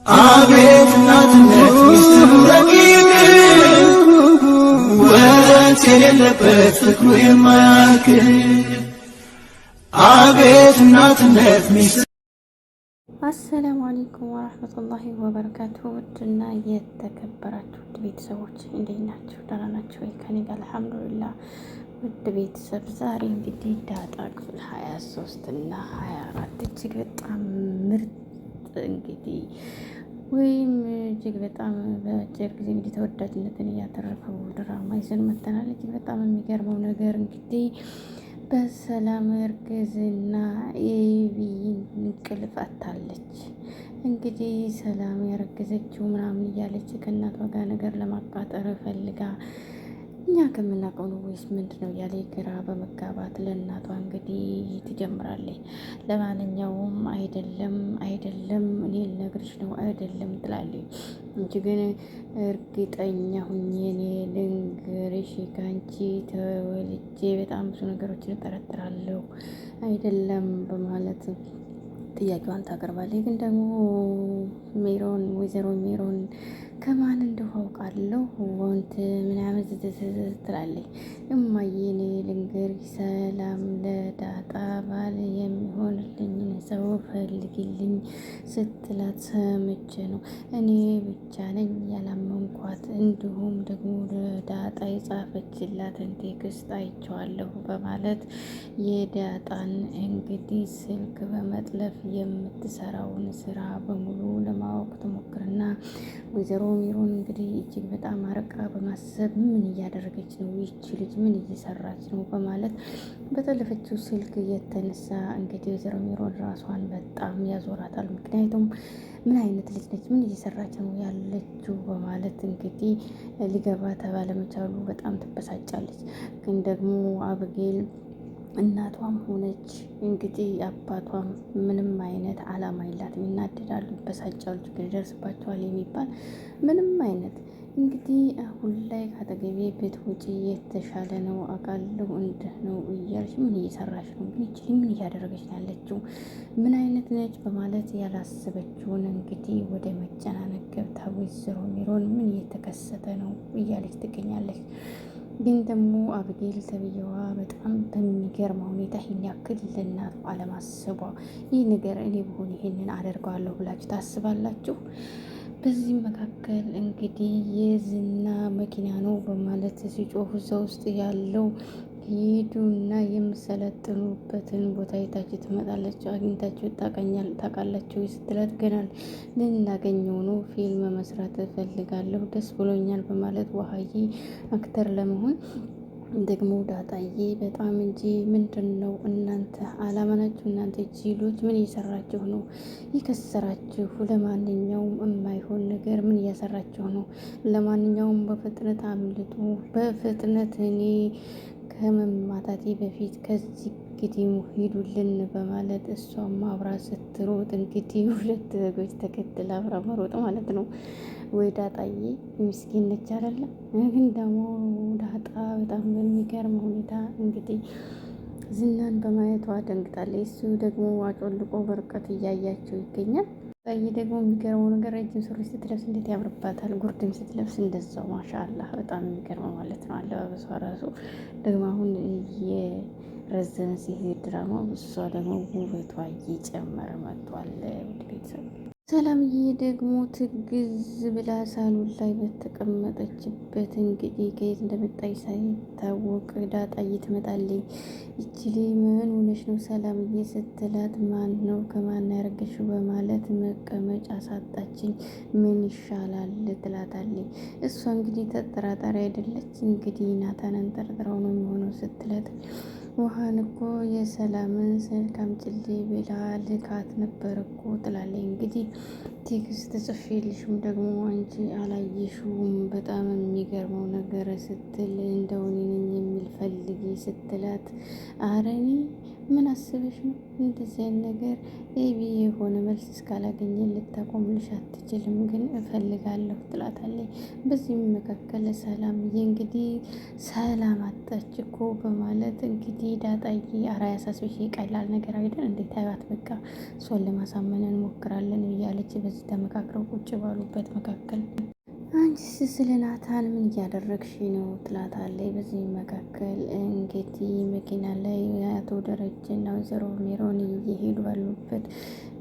አቤት እናትነት ሚስጥሩ ረቂቅ ወት የሌለበት ፍቅሩ የማያልቅ አቤት እናትነት ሚስጥሩ። አሰላሙ አለይኩም ወራህመቱላሂ ወበረካቱሁ። ውድና የተከበራችሁ ውድ ቤተሰቦች እንዴት ናችሁ? ደህና ናችሁ ወይ? ከኔ ጋር አልሐምዱሊላህ። ውድ ቤተሰብ ዛሬ እንግዲህ ዳጣ ክፍል 23 እና 24 እጅግ በጣም ምርጥ እንግዲህ ወይም እጅግ በጣም በአጭር ጊዜ እንግዲህ ተወዳጅነትን እያተረፈው ድራማ ይዘን መጥተናል። እጅግ በጣም የሚገርመው ነገር እንግዲህ በሰላም እርግዝና ኤቢን እንቅልፍ አታለች። እንግዲህ ሰላም ያረገዘችው ምናምን እያለች ከእናቷ ጋር ነገር ለማቃጠር ፈልጋ እኛ ከምናውቀው ነው ወይስ ምንድን ነው እያለ ግራ በመጋባት ለእናቷ እንግዲህ ትጀምራለች። ለማንኛውም አይደለም እኔ ልነግርሽ ነው አይደለም ትላለች። እንጂ ግን እርግጠኛ ሁኜ እኔ ልንገርሽ ከአንቺ ተወልጄ በጣም ብዙ ነገሮችን እጠረጥራለሁ አይደለም በማለት ጥያቄዋን ታቀርባለች። ግን ደግሞ ወይዘሮ ሜሮን ከማን እንደው አውቃለሁ ወንት ምናምን ትላለች። እማዬ እኔ ልንገርሽ ሰላም ለዳጣ ባል የሚሆንልኝን ሰው ፈልግልኝ ስትላት ሰምቼ ነው እኔ ብቻ ነኝ ያላመንኳት። እንዲሁም ደግሞ ለዳጣ የጻፈችላትን ቴክስት አይቼዋለሁ በማለት የዳጣን እንግዲህ ስልክ በመጥለፍ የምትሰራውን ስራ በሙሉ ለማወቅ ትሞክርና ወይዘሮ ሜሮን እንግዲህ እጅግ በጣም አርቃ በማሰብ ምን እያደረገች ነው ይቺ ልጅ ምን እየሰራች ነው በማለት በጠለፈችው ስልክ የተነሳ እንግዲህ ወይዘሮ ሜሮን ራሷን በጣም ያዞራታል። ምክንያቱም ምን አይነት ልጅ ነች ምን እየሰራች ነው ያለችው በማለት እንግዲህ ሊገባ ባለመቻሉ በጣም ትበሳጫለች። ግን ደግሞ አብጌል እናቷም ሆነች እንግዲህ አባቷም ምንም አይነት አላማ የላትም። ይናደዳሉ፣ ይበሳጫሉ፣ ችግር ይደርስባቸዋል የሚባል ምንም አይነት እንግዲህ አሁን ላይ ካጠገቤ ቤት ውጪ የተሻለ ነው አውቃለሁ እንደ ነው እያልሽ ምን እየሰራች ነው ግን ይችል ምን እያደረገች ነው ያለችው ምን አይነት ነች በማለት ያላሰበችውን እንግዲህ ወደ መጨናነቅ ገብታ ወይዘሮ ሜሮን ምን እየተከሰተ ነው እያለች ትገኛለች። ግን ደግሞ አብጌል ተብዬዋ በጣም በሚገርም ሁኔታ ይህን ያክል ለእናቷ አለማሰቧ ይህ ነገር እኔ ብሆን ይሄንን አደርገዋለሁ ብላችሁ ታስባላችሁ? በዚህም መካከል እንግዲህ የዝና መኪና ነው በማለት ሲጮሁ እዛ ውስጥ ያለው ሄዱና የምሰለጥኑበትን ቦታ የታችሁ ትመጣለች አግኝታችሁ ታውቃላችሁ ስትላት ገናል ልናገኘው ነው ፊልም መስራት እፈልጋለሁ ደስ ብሎኛል በማለት ውሀዬ አክተር ለመሆን ደግሞ ዳጣዬ በጣም እንጂ ምንድን ነው እናንተ አላማናችሁ? እናንተ ጅሎች ምን እየሰራችሁ ነው የከሰራችሁ? ለማንኛውም የማይሆን ነገር ምን እያሰራችሁ ነው? ለማንኛውም በፍጥነት አምልጡ፣ በፍጥነት እኔ ከመማታቴ በፊት ከዚህ እንግዲህ ሂዱልን በማለት እሷም አብራ ስትሮጥ እንግዲህ ሁለት በጎች ተከትላ አብራ መሮጥ ማለት ነው። ወይ ዳጣዬ ምስኪን ነች አይደለ? ግን ደግሞ ዳጣ በጣም በሚገርም ሁኔታ እንግዲህ ዝናን በማየቷ ደንግጣለች። እሱ ደግሞ አጮልቆ በርቀት እያያቸው ይገኛል። ዳጣዬ ደግሞ የሚገርመው ነገር ረጅም ሱሪ ስትለብስ እንዴት ያምርባታል። ጉርድም ስትለብስ እንደዛው ማሻአላህ በጣም የሚገርመው ማለት ነው። አለባበሷ ራሱ ደግሞ አሁን የረዘመ ሲሄድ ድራማ እሷ ደግሞ ውበቷ እየጨመረ መጥቷል። ውድ ቤተሰብ ሰላምዬ ደግሞ ትግዝ ብላ ሳሎን ላይ በተቀመጠችበት እንግዲህ ከየት እንደመጣች ሳይታወቅ ዳጣዬ ትመጣለች። ይችሊ ምን ሆነሽ ነው ሰላምዬ ስትላት ማን ነው ከማን ያረገሽው በማለት መቀመጫ ሳጣችኝ ምን ይሻላል ትላታለች። እሷ እንግዲህ ተጠራጣሪ አይደለች እንግዲህ ናታንን ጠርጥረው ነው የሚሆነው ስትላት ውሃን እኮ የሰላምን ስልክ አምጪልኝ ብላ ልካት ነበር እኮ ትላለች። እንግዲህ ቴክስት ጽፌልሽም ደግሞ አንቺ አላየሽውም በጣም የሚገርመው ነገር ስትል እንደው እኔ ነኝ የሚል ፈልጊ ስትላት አረ እኔ ምን አስበሽ ነው እንደዚህ አይነት ነገር ኤቢ የሆነ መልስ እስካላገኘ ልታቆምልሽ አትችልም፣ ግን እፈልጋለሁ ትላታለች። በዚህም መካከል ሰላምዬ እንግዲህ ሰላም አጣች እኮ በማለት እንግዲህ ዳጣዬ ኧረ ያሳስብሽ ቀላል ነገር አይደል እንዴት ታዩት በቃ እሷን ለማሳመን እንሞክራለን እያለች በዚህ ተመካክረው ቁጭ ባሉበት መካከል አንቺስ ስለ ናታን ምን እያደረግሽ ነው ትላታለች። በዚህ መካከል እንግዲህ መኪና ላይ አቶ ደረጀና ወይዘሮ ሜሮን እየሄዱ ባሉበት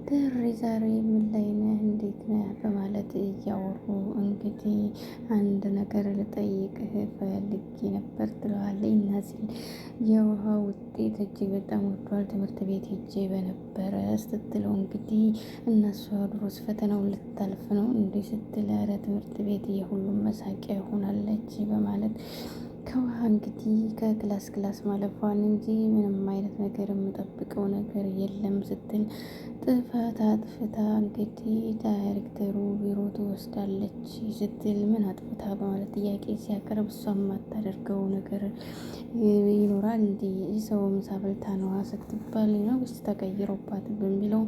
ድሬ ዛሬ ምን ላይ ነህ እንዴት ነህ በማለት እያወሩ እንግዲህ አንድ ነገር ልጠይቅህ ፈልጌ ነበር ትለዋለች። እናዚህ የውሃ ውጤት እጅግ በጣም ወዷል ትምህርት ቤት ሄጄ በነበረ ስትለው እንግዲህ እነሱ ድሮስ ፈተናውን ልታልፍ ነው እንዲህ ስትል ኧረ ትምህርት ቤት የሁሉም መሳቂያ ሆናለች በማለት ከውሃ እንግዲህ ከክላስ ማለፏን እንጂ ምንም አይነት ነገር የምጠብቀው ነገር የለም ስትል ጥፋት አጥፍታ እንግዲህ ዳይሬክተሩ ቢሮ ትወስዳለች ስትል ምን አጥፍታ በማለት ጥያቄ ሲያቀርብ እሷ የማታደርገው ነገር ይኖራል እንዲህ ሰው ምሳ በልታ ነዋ ስትባል ነው ውስጥ ተቀይሮባት በሚለው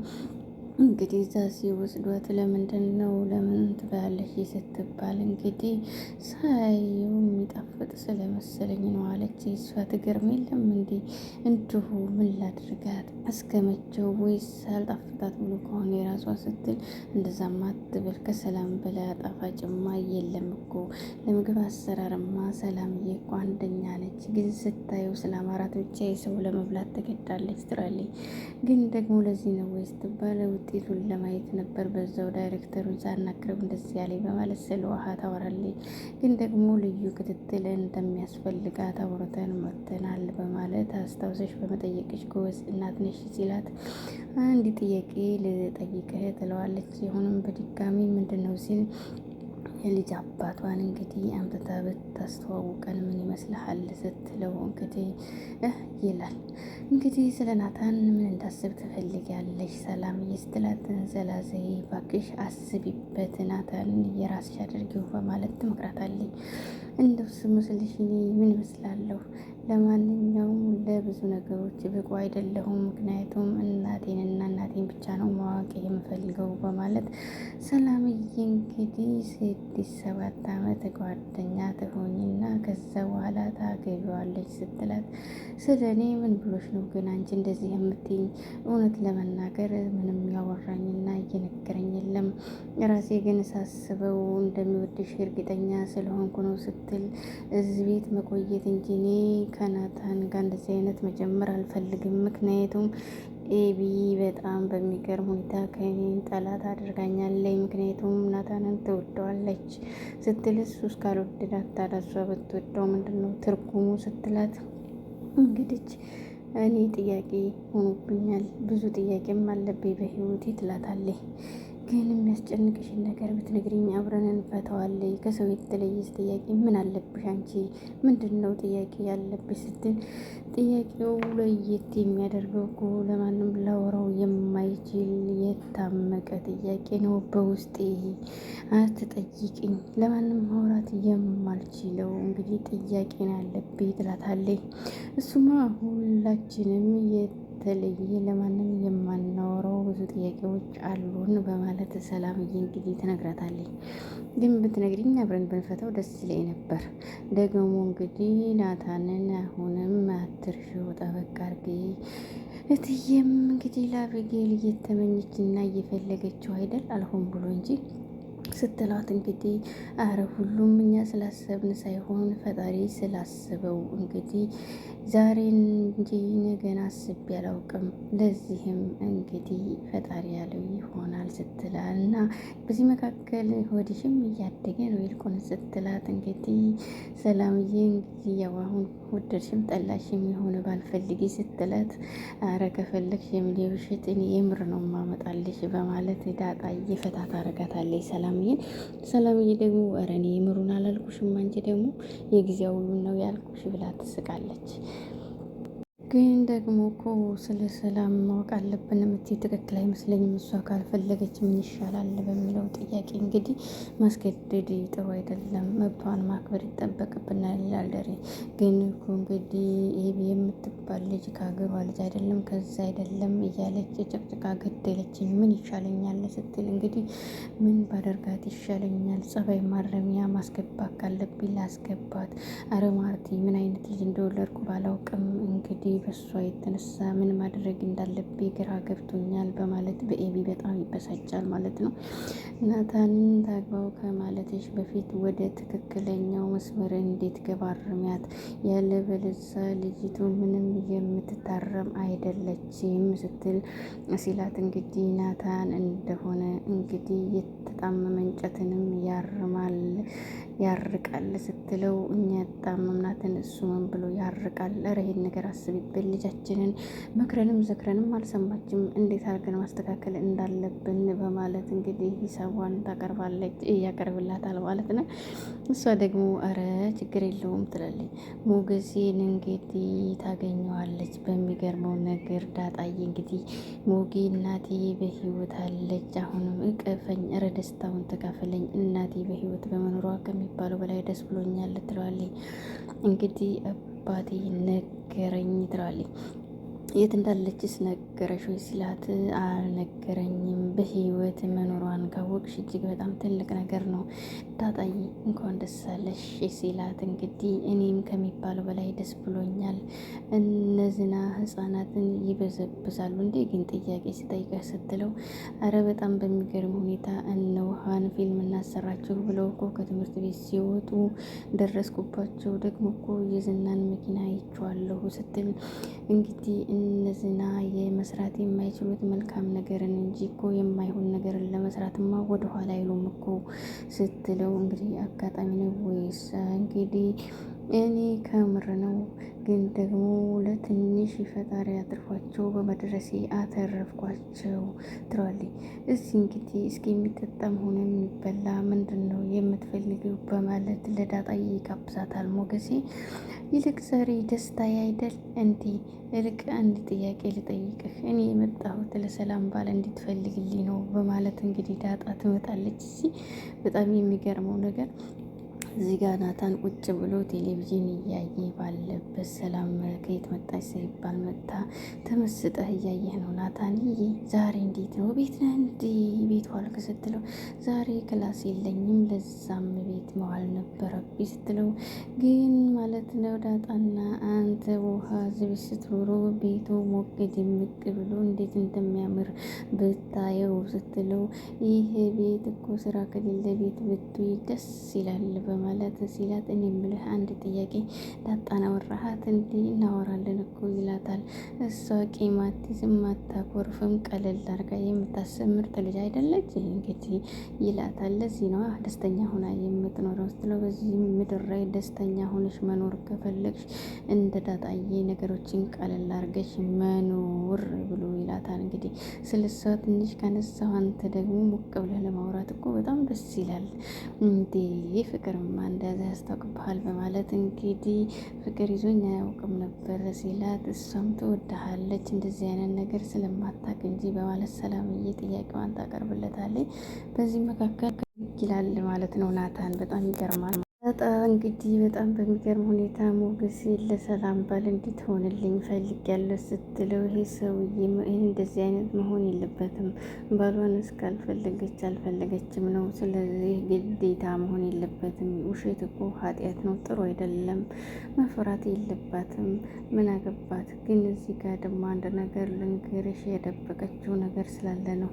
እንግዲህ እዛ ሲወስዷት ለምንድን ነው ለምን ትበላለች ስትባል እንግዲህ ሳየው የሚጣፍጥ ስለመሰለኝ ነው አለች። እሷ ትገርም የለም እንዴ እንዲሁ ምን ላድርጋት እስከመቼው ወይስ አልጣፍጣት ብሎ ከሆነ የራሷ ስትል እንደዛማ አትበል ከሰላም በላይ አጣፋጭማ የለም እኮ ለምግብ አሰራርማ ሰላምዬ እኮ አንደኛ ነች፣ ግን ስታየው ስለ አማራት ብቻ የሰው ለመብላት ተገዳለች ትላለች። ግን ደግሞ ለዚህ ነው ወይ ስትባል ውጤቱን ለማየት ነበር በዛው ዳይሬክተሩን ሳናቅርብ እንደዚህ ያለኝ በማለት ስለ ውሃ ታወራለች። ግን ደግሞ ልዩ ክትትል እንደሚያስፈልጋት አውርተን መጥተናል በማለት አስታውሰሽ በመጠየቅሽ ጎበዝ እናት ነሽ ሲላት አንድ ጥያቄ ልጠይቅህ ትለዋለች። ይሁንም በድጋሚ ምንድን ነው ሲል የልጅ አባቷን እንግዲህ አምጥታ ብታስተዋውቀን ምን ይመስልሃል ስትለው እንግዲህ ይላል። እንግዲህ ስለ ናታን ምን እንዳስብ ትፈልጊያለሽ ሰላም ስትላት ዘላዘይ ባክሽ አስቢበት ናታን የራስሽ አድርጊው በማለት ትመክራታለች። እንደው ስመስልሽ እኔ ምን ይመስላለሁ? ለማንኛውም ለብዙ ነገሮች ብቁ አይደለሁም፣ ምክንያቱም እናቴንና እናቴን ብቻ ነው ማወቅ የምፈልገው በማለት ሰላምዬ እንግዲህ 6-7 ዓመት ጓደኛ ትሆኝና ከዛ በኋላ ታገቢዋለች ስትላት ስለ እኔ ምን ብሎሽ ነው ግን አንቺ እንደዚህ የምትይኝ? እውነት ለመናገር ምንም ያወራኝና እየነገረኝ የለም፣ ራሴ ግን ሳስበው እንደሚወድሽ እርግጠኛ ስለሆንኩ ነው ስትል እዚህ ቤት መቆየት እንጂ እኔ ከናታን ጋር እንደዚህ አይነት መጀመር አልፈልግም፣ ምክንያቱም ኤቢ በጣም በሚገርም ሁኔታ ከኔን ጠላት አድርጋኛለች፣ ምክንያቱም ናታንን ትወደዋለች ስትል እሱ እስካልወደዳት ታዲያ እሷ ብትወደው ምንድን ነው ትርጉሙ ስትላት እንግዲህ እኔ ጥያቄ ሆኖብኛል፣ ብዙ ጥያቄም አለብኝ በህይወቴ ትላታለች። ግን የሚያስጨንቅሽን ነገር ብትነግሪኝ አብረን እንፈታዋለን። ከሰው የተለየስ ጥያቄ ምን አለብሽ አንቺ? ምንድን ነው ጥያቄ ያለብሽ ስትል ጥያቄው ለየት የሚያደርገው እኮ ለማንም ላወራው የማይችል የታመቀ ጥያቄ ነው። በውስጤ አትጠይቅኝ፣ ለማንም ማውራት የማልችለው እንግዲህ ጥያቄ ነው ያለብኝ ትላታለች። እሱማ ሁላችንም የተለየ ለማንም የማናወራው ብዙ ጥያቄዎች አሉን በማለት ሰላምዬ እንግዲህ ትነግራታለች። ግን ብትነግሪኝ አብረን ብንፈታው ደስ ይለኝ ነበር። ደግሞ እንግዲህ ናታንን አሁንም አትርሺው፣ ጠበቅ አድርጊ። እትዬም እንግዲህ ለአቤጌል እየተመኘችና እየፈለገችው አይደል አልሆን ብሎ እንጂ ስትላት እንግዲህ አረ ሁሉም እኛ ስላሰብን ሳይሆን ፈጣሪ ስላስበው እንግዲህ ዛሬን እንጂ ነገን አስቤ አላውቅም፣ ለዚህም እንግዲህ ፈጣሪ ያለው ይሆናል ስትላል እና በዚህ መካከል ሆድሽም እያደገ ነው ይልቁን ስትላት እንግዲህ ሰላምዬ እንግዲህ ያው አሁን ወደድሽም ጠላሽም የሆነ ባልፈልጊ ስትላት አረ ከፈለግሽ የሚሊውሽት እኔ የምር ነው ማመጣልሽ በማለት ዳጣ እየፈታ ታረጋታለች ሰላምዬ ደግሞ ኧረ እኔ የምሩን አላልኩሽም አንቺ ደግሞ የጊዜያዊውን ነው ያልኩሽ ብላ ትስቃለች። ግን ደግሞ እኮ ስለ ሰላም ማወቅ አለብን የምትይ ትክክል አይመስለኝም። እሷ ካልፈለገች ምን ይሻላል በሚለው ጥያቄ እንግዲህ ማስገደድ ጥሩ አይደለም፣ መብቷን ማክበር ይጠበቅብናል ይላል ደሬ። ግን እኮ እንግዲህ ኤቢ የምትባል ልጅ ከሀገሯ ልጅ አይደለም ከዛ አይደለም እያለች ጭቅጭቃ ገደለችኝ፣ ምን ይሻለኛል ስትል እንግዲህ ምን ባደርጋት ይሻለኛል? ጸባይ ማረሚያ ማስገባት ካለብኝ ላስገባት። አረ ማርቲ ምን አይነት ልጅ እንደወለድኩ ባላውቅም እንግዲህ በሷ የተነሳ ምን ማድረግ እንዳለብኝ ግራ ገብቶኛል በማለት በኤቢ በጣም ይበሳጫል ማለት ነው። ናታንን ታግባው ከማለትሽ በፊት ወደ ትክክለኛው መስመር እንዴት ገባርሚያት፣ ያለበለዚያ ልጅቱ ምንም የምትታረም አይደለችም ስትል ሲላት እንግዲህ ናታን እንደሆነ እንግዲህ የተጣመመ እንጨትንም ያርቃል ስትለው እኛ ያጣመምናትን እሱ ምን ብሎ ያርቃል? ኧረ ይሄን ነገር አስቢበት። ልጃችንን መክረንም ዘክረንም አልሰማችም፣ እንዴት አድርገን ማስተካከል እንዳለብን በማለት እንግዲህ ሂሳቧን ታቀርባለች፣ እያቀርብላታል ማለት ነው። እሷ ደግሞ ኧረ ችግር የለውም ትላለች። ሞገሴን እንግዲህ ታገኘዋለች። በሚገርመው ነገር ዳጣዬ እንግዲህ ሞጌ እናቴ በህይወት አለች፣ አሁንም እቀፈኝ፣ ኧረ ደስታውን ተካፈለኝ፣ እናቴ በህይወት በመኖሯ ከሚባለው በላይ ደስ ብሎኛል ትለዋለች። እንግዲህ አባቴ ነገረኝ ትለዋለች። የት እንዳለችስ ነገረሽ ወይ ሲላት አልነገረኝም። በህይወት መኖሯን ካወቅሽ እጅግ በጣም ትልቅ ነገር ነው። ዳጣዬ እንኳን ደስ አለሽ ሲላት እንግዲህ እኔም ከሚባለው በላይ ደስ ብሎኛል። እነዚህና ህጻናትን ይበዘብዛሉ እንዴ ግን ጥያቄ ስጠይቀህ ስትለው አረ በጣም በሚገርም ሁኔታ እነ ውሃን ፊልም እናሰራችሁ ብለው እኮ ከትምህርት ቤት ሲወጡ ደረስኩባቸው። ደግሞ እኮ የዝናን መኪና አይቼዋለሁ ስትል እንግዲህ እነዚህና የመስራት የማይችሉት መልካም ነገርን እንጂ እኮ የማይሆን ነገርን ለመስራትማ ወደኋላ አይሉም እኮ ስትለው እንግዲህ አጋጣሚ ነው ወይስ እንግዲህ እኔ ከምር ነው ግን ደግሞ ለትንሽ ፈጣሪ አትርፏቸው በመድረሴ አተረፍኳቸው ትለዋለች። እዚህ እንግዲህ እስኪ የሚጠጣም ሆነ የሚበላ ምንድን ነው የምትፈልጊው በማለት ለዳጣዬ ይጋብዛታል ሞገሴ። ይልቅ ዛሬ ደስታዬ አይደል እንዲ እልቅ አንድ ጥያቄ ልጠይቅህ፣ እኔ የመጣሁት ለሰላም ባል እንድትፈልግልኝ ነው በማለት እንግዲህ ዳጣ ትመጣለች። እዚህ በጣም የሚገርመው ነገር እዚህ ጋር ናታን ቁጭ ብሎ ቴሌቪዥን እያየ ባለበት ሰላም ከየት መጣች ሳይባል መጣ። ተመስጠህ እያየህ ነው ናታን፣ ዛሬ እንዴት ነው ቤት ነህ እንዴ ቤት ዋልክ ስትለው ዛሬ ክላስ የለኝም ለዛም ቤት መዋል ነበረብኝ ስትለው ግን ማለት ነው ዳጣና አንተ ውሃ ዝቤት ስትኖሩ ቤቱ ሞቅ ድምቅ ብሎ እንዴት እንደሚያምር ብታየው ስትለው ይህ ቤት እኮ ስራ ከሌለ ቤት ብትይ ደስ ይላል ማለት ሲላት እኔ የምልህ አንድ ጥያቄ ዳጣን አወራሃት እንዴ? እናወራለን እኮ ይላታል። እሷ ቂማቲዝም አታኮርፍም፣ ቀለል አድርጋ የምታስብ ምርጥ ልጅ አይደለች እንግዲህ ይላታል። ለዚህ ነዋ ደስተኛ ሆና የምትኖረው ስትለው በዚህ ምድር ላይ ደስተኛ ሆነሽ መኖር ከፈለግሽ እንደ ዳጣዬ ነገሮችን ቀለል አድርገሽ መኖር ብሎ ይላታል። እንግዲህ ስለሷ ትንሽ ካነሳው አንተ ደግሞ ሞቅ ብለህ ለማውራት እኮ በጣም ደስ ይላል እንዴ ፍቅርማ እንደዛ ያስታውቅብሃል በማለት እንግዲህ ፍቅር ይዞኝ አያውቅም ነበር ሲላት እሷም ትወድሃለች እንደዚህ አይነት ነገር ስለማታውቅ እንጂ በማለት ሰላምዬ ጥያቄዋን ታቀርብለታለች። በዚህ መካከል ይላል ማለት ነው ናታን። በጣም ይገርማል። ዳጣ እንግዲህ በጣም በሚገርም ሁኔታ ሞገሴ ለሰላም ባል እንድትሆንልኝ ፈልጊያለሁ ስትለው ይሄ ሰውዬ እንደዚህ አይነት መሆን የለበትም፣ ባሏን እስካልፈለገች አልፈለገችም ነው። ስለዚህ ግዴታ መሆን የለበትም። ውሸት እኮ ኃጢአት ነው፣ ጥሩ አይደለም፣ መፍራት የለባትም። ምን አገባት? ግን እዚህ ጋር ደግሞ አንድ ነገር ልንገርሽ፣ የደበቀችው ነገር ስላለ ነው።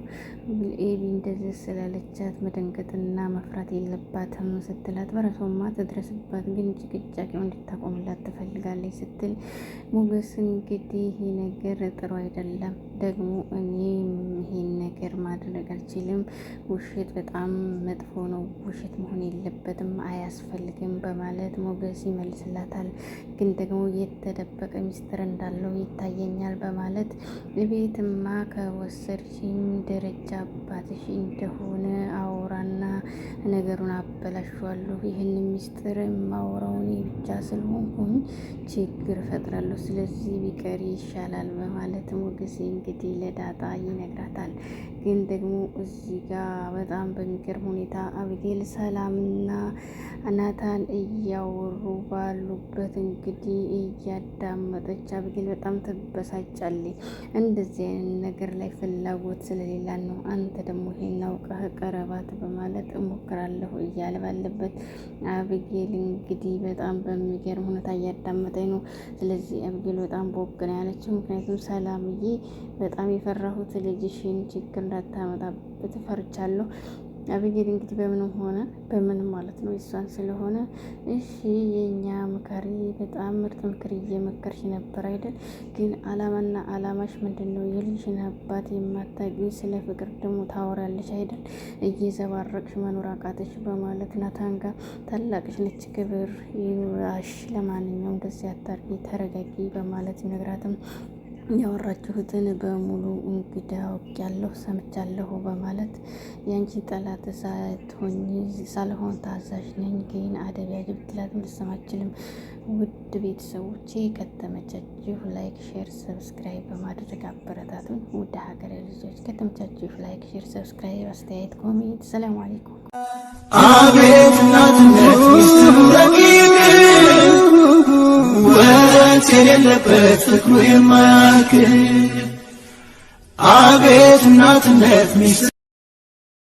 ኤቢ እንደዚህ ስላለቻት መደንገጥና መፍራት የለባትም ስትላት በራሷ ትድረስባት ግን ጭቅጫቄው እንድታቆምላት ትፈልጋለች ስትል ሞገስ እንግዲህ ይሄ ነገር ጥሩ አይደለም፣ ደግሞ እኔ ይሄን ነገር ማድረግ አልችልም፣ ውሸት በጣም መጥፎ ነው፣ ውሸት መሆን የለበትም፣ አያስፈልግም በማለት ሞገስ ይመልስላታል። ግን ደግሞ የተደበቀ ሚስጥር እንዳለው ይታየኛል በማለት ቤትማ ከወሰድሽኝ ደረጃ አባትሽ እንደሆነ አውራና ነገሩን አበላሸዋለሁ። ይህን ሚስጥር የማወራው እኔ ብቻ ስለሆንኩኝ ችግር እፈጥራለሁ። ስለዚህ ቢቀር ይሻላል በማለት ሞገሴ እንግዲህ ለዳጣ ይነግራታል። ግን ደግሞ እዚህ ጋር በጣም በሚገርም ሁኔታ አብጌል ሰላምና ናታን እያወሩ ባሉበት እንግዲህ እያዳመጠች አብጌል በጣም ትበሳጫለች። እንደዚህ አይነት ነገር ላይ ፍላጎት ስለሌላ ነው። አንተ ደግሞ ይሄን አውቀህ ቀረባት በማለት እሞክራለሁ እያለ ባለበት አብጌል እንግዲህ በጣም በሚገርም ሁኔታ እያዳመጠኝ ነው። ስለዚህ አብጌል በጣም ቦግ ነው ያለችው። ምክንያቱም ሰላምዬ በጣም የፈራሁት ልጅሽን ችግር እንዳታመጣበት ፈርቻለሁ። አብጌል እንግዲህ በምንም ሆነ በምንም ማለት ነው እሷን ስለሆነ እሺ የኛ ምካሪ በጣም ምርጥ ምክር እየመከርሽ ነበር አይደል? ግን አላማና አላማሽ ምንድን ነው? የልጅሽን አባት የማታውቂው ስለ ፍቅር ደግሞ ታወራለሽ አይደል? እየዘባረቅሽ መኖር አቃተሽ በማለት ናታን ጋር ታላቅሽ ነች፣ ክብር ይኑራሽ፣ ለማንኛውም እንደዚህ አታርጊ፣ ተረጋጊ በማለት ይነግራትም ያወራችሁትን በሙሉ እንግዲህ አውቄያለሁ ሰምቻለሁ በማለት ያንቺ ጠላት ሳልሆን ታዛዥ ነኝ፣ ግን አደብ ያዥ ብትላትም ልትሰማ አትችልም። ውድ ቤተሰቦቼ ከተመቻችሁ ላይክ፣ ሼር፣ ሰብስክራይብ በማድረግ አበረታቱን። ውድ ሀገሬ ልጆች ከተመቻችሁ ላይክ፣ ሼር፣ ሰብስክራይብ፣ አስተያየት፣ ኮሜንት። ሰላም አለይኩም። አቤት እናትነት ሚስጥሩ ረቂቅ ወንዝ የሌለበት ፍቅሩ የማያልቅ አቤት እናትነት ሚስጥሩ